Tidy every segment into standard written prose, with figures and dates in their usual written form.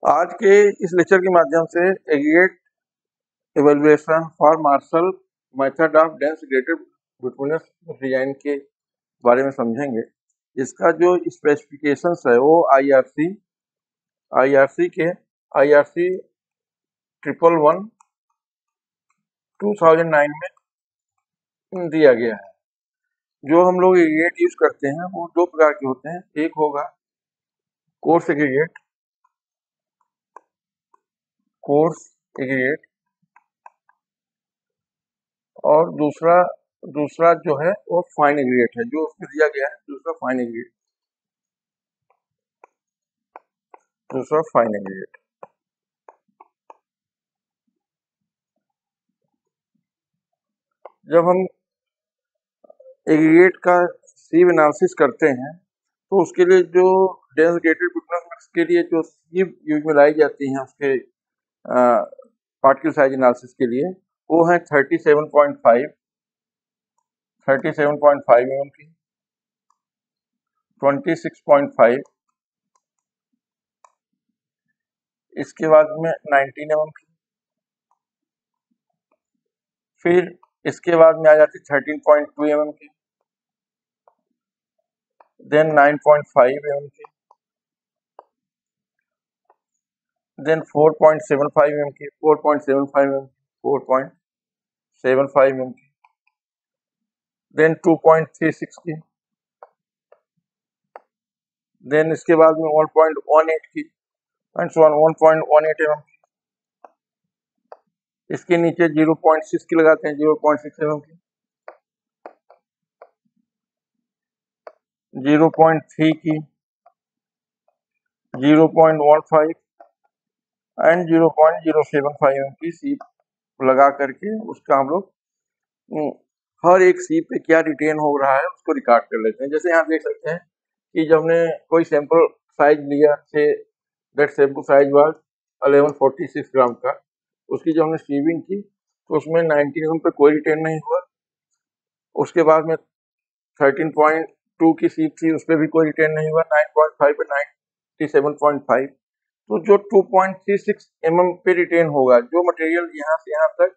आज के इस लेक्चर के माध्यम से aggregate evaluation for Marshall method of dense graded bituminous design के बारे में समझेंगे। इसका जो स्पेसिफिकेशंस है वो आईआरसी ट्रिपल 2009 में दिया गया है। जो हम लोग एग्रीगेट यूज करते हैं वो दो प्रकार के होते हैं। एक होगा कोर्स एग्रीगेट और दूसरा जो है वो फाइन एग्रीगेट है, जो उसमें दिया गया है। दूसरा फाइन एग्रीगेट। जब हम एग्रीगेट का सीव एनालिसिस करते हैं तो उसके लिए जो डेंस ग्रेडेड बिटवीनस मिक्स के लिए जो सीव यूज में लाई जाती हैं उसके पार्टिकल साइज एनालिसिस के लिए, वो है 37.5 mm की, 26.5, इसके बाद में 19 mm की, फिर इसके बाद में आ जाती 13.2 mm की, देन 9.5 mm की, देन 4.75 mm की, 4.75 mm की, देन 2.36 की, देन इसके बाद में 1.18 की, 1.18 mm की, इसके नीचे 0.6 की लगाते हैं, 0.6 mm की, 0.3 की, 0.15 एंड 0.075 mm की सीप लगा करके उसका हम लोग हर एक सीप पे क्या रिटेन हो रहा है उसको रिकॉर्ड कर लेते हैं। जैसे यहाँ देख सकते हैं कि जब हमने कोई सैंपल साइज लिया, say that sample size was 1146 ग्राम का, उसकी जब हमने सीविंग की तो उसमें 19 mm पे कोई रिटेन नहीं हुआ। उसके बाद में 13.2 की सीप थी, उस पर भी कोई रिटेन नहीं हुआ। 9.5 पे 97.5। तो जो 2.36 mm पे रिटेन होगा, जो मटेरियल यहाँ से यहाँ तक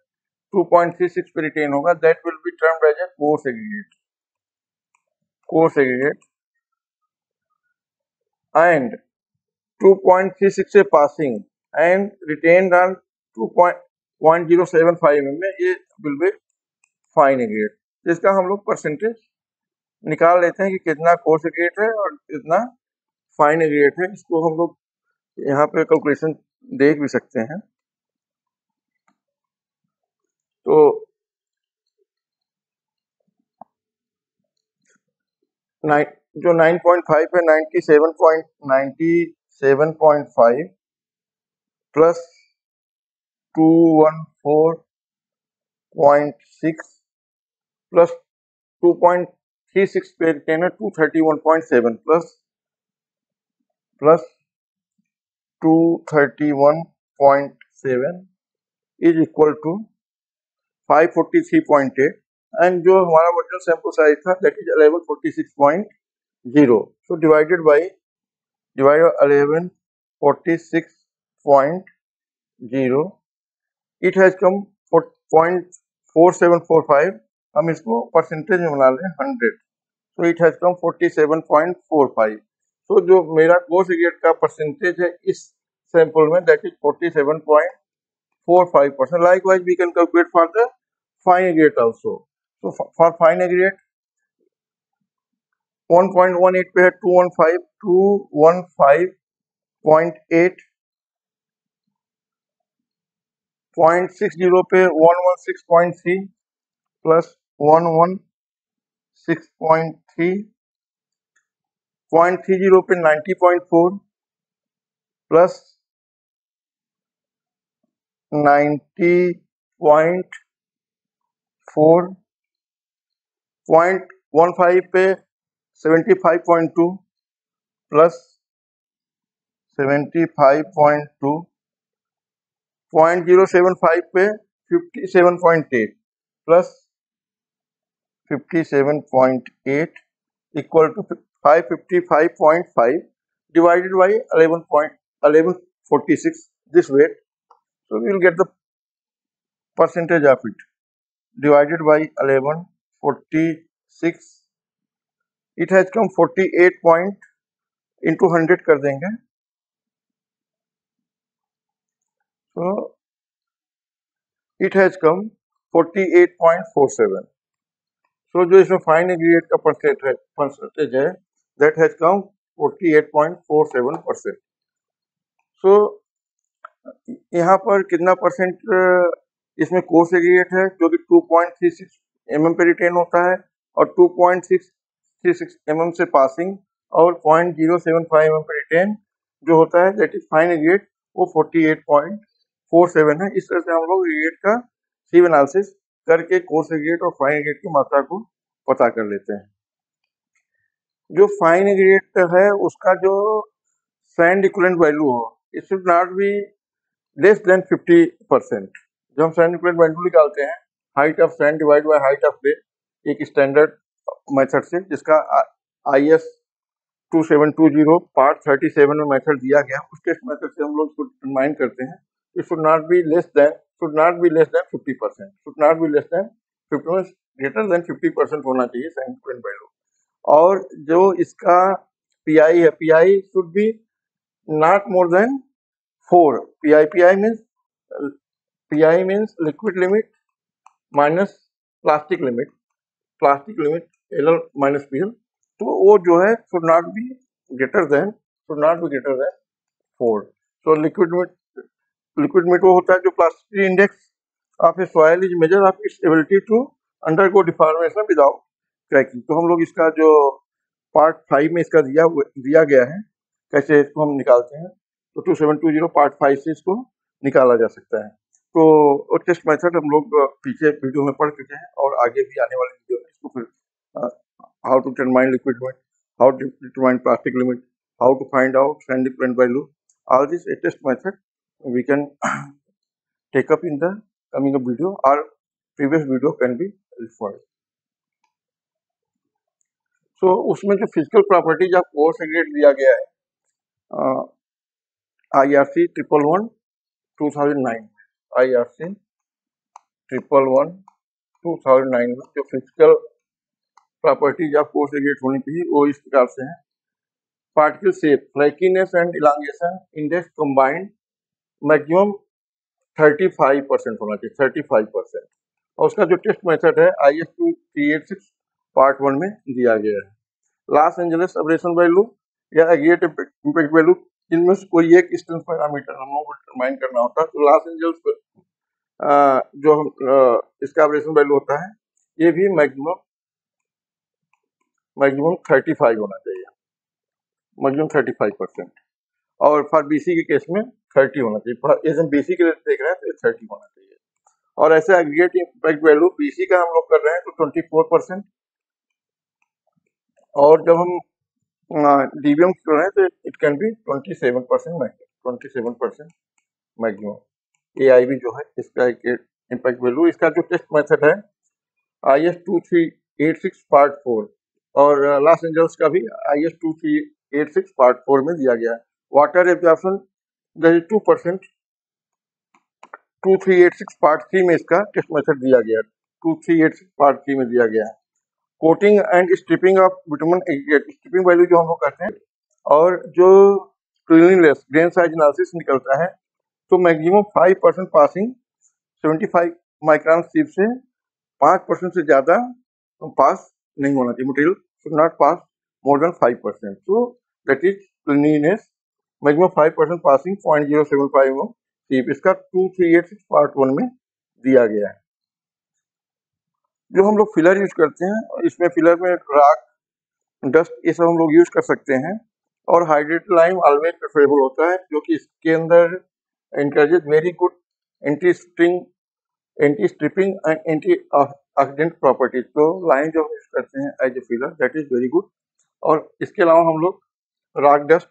2.36 पे रिटेन होगा, that will be termed as a course aggregate and 2.36 से passing and retained on 2.075 mm में, ये विल बी फाइन एग्रीगेट। जिसका हम लोग परसेंटेज निकाल लेते हैं कि कितना कोर्स एग्रीगेट है और कितना फाइन एग्रीगेट है। इसको हम लोग यहाँ पे कैलकुलेशन देख भी सकते हैं। तो जो 9.5 है, 97.5 प्लस 214.6 प्लस 2.36 पे रिटेन है 231.7 plus 231.7 is equal to 543.8 and जो हमारा ओरिजिनल सैंपल साइज था that is 1146.0। So divide by 1146.0, it has come 0.4745। हम इसको परसेंटेज में बना लें 100, तो इट हैज कम 47.45। तो जो मेरा कोर्स एग्रीगेट का परसेंटेज है इस सैंपल में that is 47.45%। Likewise we can calculate for the fine aggregate also. तो फॉर फाइन एग्रीगेट 1.18 पे है 215.8, 0.60 पे 116.3 प्लस 116.3, 0.30 पे 90.4 प्लस 90.4, 0.15 पे 75.2 प्लस 75.2, 0.075 पे 57.8 plus 57.8 equal to 555.5 divided by 11 46 this weight, so we will get the percentage of it divided by 11 46, it has come 48 point into 100 कर देंगे, so it has come 48.47. so जो इसमें फाइन एग्रीगेट का percentage है that has come 48.47%. so यहाँ पर कितना percent इसमें कोर्स एग्रीगेट है जो कि 2.36 mm पे रिटेन होता है और 2.636 mm से पासिंग और 0.075 mm पे रिटेन जो होता है दैट इज फाइन एग्रीगेट, वो 48.47 है. इस तरह से हम लोग एग्रीगेट का सीव एनालिसिस करके कोर्स एग्रीगेट और फाइन एग्रीगेट की मात्रा को पता कर लेते हैं. जो फाइन एग्रीगेट है उसका जो सैंड इक्विवेलेंट वैल्यू हो, it should not be less than 50%. जो हम सैंड इक्विवेलेंट वैल्यू निकालते हैं height of sand divide by height of clay, एक स्टैंडर्ड मेथड से जिसका IS 2720 पार्ट 37 में मेथड दिया गया, उस टेस्ट मेथड से हम लोग इसको डिटरमाइन करते हैं. It should not be less than 50%, should not be less than 50, greater than 50% होना चाहिए सैंड इक्विवेलेंट वैल्यू. और जो इसका PI है, PI should be not more than 4. PI means liquid limit minus plastic limit LL minus PL. तो वो जो है should not be greater than 4. so liquid limit वो होता है जो plasticity index of a soil is measure of its ability to undergo deformation without cracking. तो हम लोग इसका जो पार्ट 5 में इसका दिया गया है कैसे इसको हम निकालते हैं, तो 2720 पार्ट 5 से इसको निकाला जा सकता है. तो टेस्ट मेथड हम लोग पीछे वीडियो में पढ़ चुके हैं और आगे भी आने वाले वीडियो में इसको फिर how to determine liquid limit, how to determine plastic limit, how to find out sand equivalent value, all this test method we can take up in the coming video और previous video can be referred. So उसमें जो physical properties of coarse aggregate दिया गया है IRC 111 2009, IRC 111 2009 में जो physical properties of coarse aggregate होनी चाहिए वो इस प्रकार से है. Particle shape, flakiness and elongation index combined maximum 35% होना चाहिए, 35%. और उसका जो टेस्ट मेथड है IS 2386 पार्ट 1 में दिया गया है. लॉस एंजलिस एब्रेशन वैल्यू या एग्रीगेट इम्पैक्ट वैल्यू, इनमें से कोई एक स्ट्रेंथ पैरामीटर हम लोग को डिटरमाइन करना होता है. तो लॉस एंजल्स जो इसका एब्रेशन वैल्यू होता है ये भी मैक्सिमम 35 होना चाहिए, मैक्सिमम 35%. और फॉर BC के केस में 30 होना चाहिए. ये हम BC के लिए देख रहे हैं तो 30 होना चाहिए. और ऐसे एग्रीगेट इम्पैक्ट वैल्यू BC का हम लोग कर रहे हैं तो 24%. और जब हम DBM कर रहे हैं तो it can be 27% maximum. AIB जो है इसका इम्पैक्ट वैल्यू, इसका जो टेस्ट मेथड है IS 2386 पार्ट 4 और लॉस एंजल्स का भी IS 2386 पार्ट 4 में दिया गया है. वाटर एब्जॉर्प्शन 2%, 2386 पार्ट 3 में इसका टेस्ट मेथड दिया गया है, 2386 पार्ट 3 में दिया गया है. Coating and stripping of bitumen aggregate, stripping value जो हम लोग करते हैं और जो क्लीनलीनेस ग्रेन साइज एनालिसिस निकलता है तो मैक्सिमम 5% पासिंग 75 माइक्रोन सीप से 5% से ज़्यादा पास नहीं होना चाहिए. Material should not pass more than 5%. So that is cleanliness, maximum 5% passing 0.075 mm सीप. इसका 2386 पार्ट 1 में दिया गया है. जो हम लोग फिलर यूज करते हैं इसमें फिलर में राख, डस्ट, ये सब हम लोग यूज कर सकते हैं. और हाइड्रेटेड लाइम ऑलवेज प्रेफरेबल होता है जो कि इसके अंदर encourages very good anti stripping and anti oxidant properties. तो लाइम जो हम यूज करते हैं as a filler that is very good. और इसके अलावा हम लोग राख डस्ट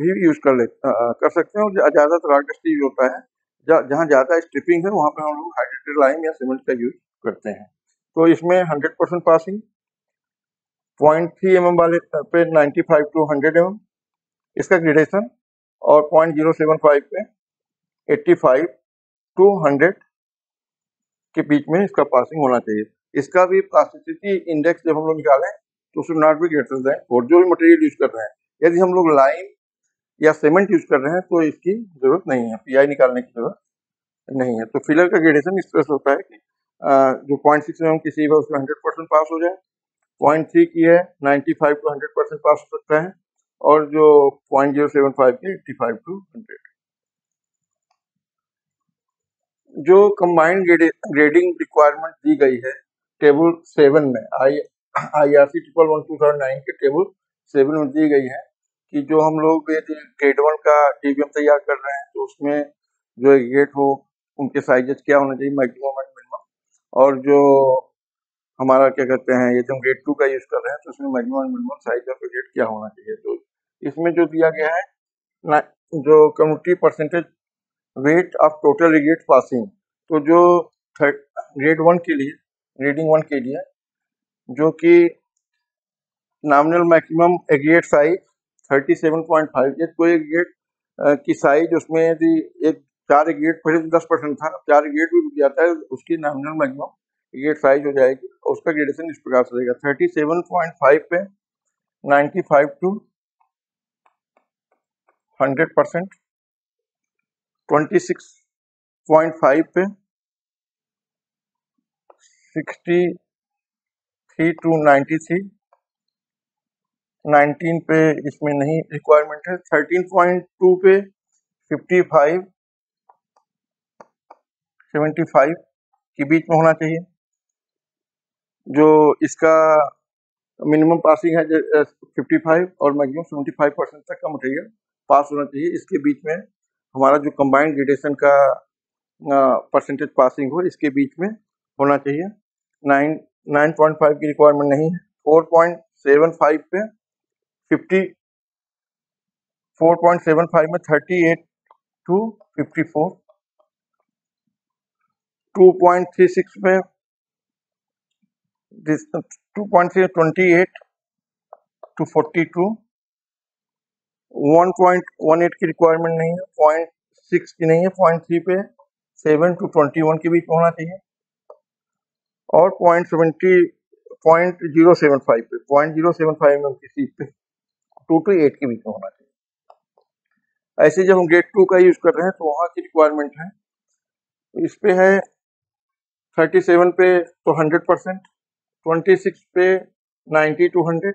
भी यूज कर सकते हैं. और ज़्यादातर राख डस्ट यूज होता है जहाँ ज़्यादा स्ट्रिपिंग है वहाँ पे हम लोग हाइड्रेटेड लाइम या सीमेंट का यूज करते हैं. तो इसमें 100% पासिंग, 0.3 mm वाले पे 95 to 100 mm इसका ग्रेडेशन, और 0.075 पे 85 to 100 के बीच में इसका पासिंग होना चाहिए। इसका भी प्लास्टिसिटी इंडेक्स जब हम लोग निकालें तो should not be greater than 4। जो भी मटेरियल यूज कर रहे हैं, यदि हम लोग लाइम या सीमेंट यूज कर रहे हैं तो इसकी जरूरत नहीं है, पीआई निकालने की जरूरत नहीं है। तो फिलर का ग्रेडेशन इस तरह से होता है कि जो 0.6 mm की सीप है उसमें 100% पास हो जाए, 0.3 की है 95 to 100% पास हो सकता है, और जो 0.075 की 85 to 100। जो कंबाइंड ग्रेडिंग रिक्वायरमेंट दी गई है टेबल 7 में, IRC 111/2009 के टेबल 7 में दी गई है कि जो हम लोग ग्रेड 1 का DBM तैयार कर रहे हैं तो उसमें जो एग्रीगेट हो उनके साइजेस क्या होना चाहिए, मैक्सिमम एंड मिनिमम, और जो हमारा क्या कहते हैं, यदि हम ग्रेड 2 का यूज कर रहे हैं तो उसमें maximum and minimum size of aggregate क्या होना चाहिए। तो इसमें जो दिया गया है जो community percentage weight of total aggregate passing, तो जो ग्रेड 1 के लिए, ग्रेडिंग 1 के लिए जो कि नॉमिनल मैक्सिमम एग्रीगेट साइज 37.5, ये कोई एग्रीगेट की साइज उसमें यदि एक 4 एग्रीगेट पहले तो 10% था, 4 एग्रीगेट भी रुक जाता है, उसकी नॉमिनल मैक्सिमम एग्रीगेट साइज हो जाएगी। उसका ग्रेडेशन इस प्रकार से रहेगा 37.5 पे 95 to 100%, 26.5 पे 63 to 93, 19 पे इसमें नहीं रिक्वायरमेंट है, 13.2 पे 55 75 के बीच में होना चाहिए। जो इसका मिनिमम पासिंग है 55 और मैक्सिमम 75% तक का मटेरियल पास होना चाहिए। इसके बीच में हमारा जो कंबाइंड ग्रेडेशन का परसेंटेज पासिंग हो, इसके बीच में होना चाहिए। 9.5 की रिक्वायरमेंट नहीं है। 4.75 पे 50, 4.75 में 38 to 54, 2.36 में 2.28 to 42, 1.18 की रिक्वायरमेंट नहीं है, 0.6 की नहीं है, 0.3 पे 7 to 21 के बीच में होना चाहिए, और 0.075 पे 0.075 mm की सीट पे 2 to 8 के बीच में होना चाहिए। ऐसे जब हम ग्रेड 2 का यूज कर रहे हैं तो वहाँ की रिक्वायरमेंट है, तो इस पे है 37 पे तो 100%, 26 पे 90 to 100,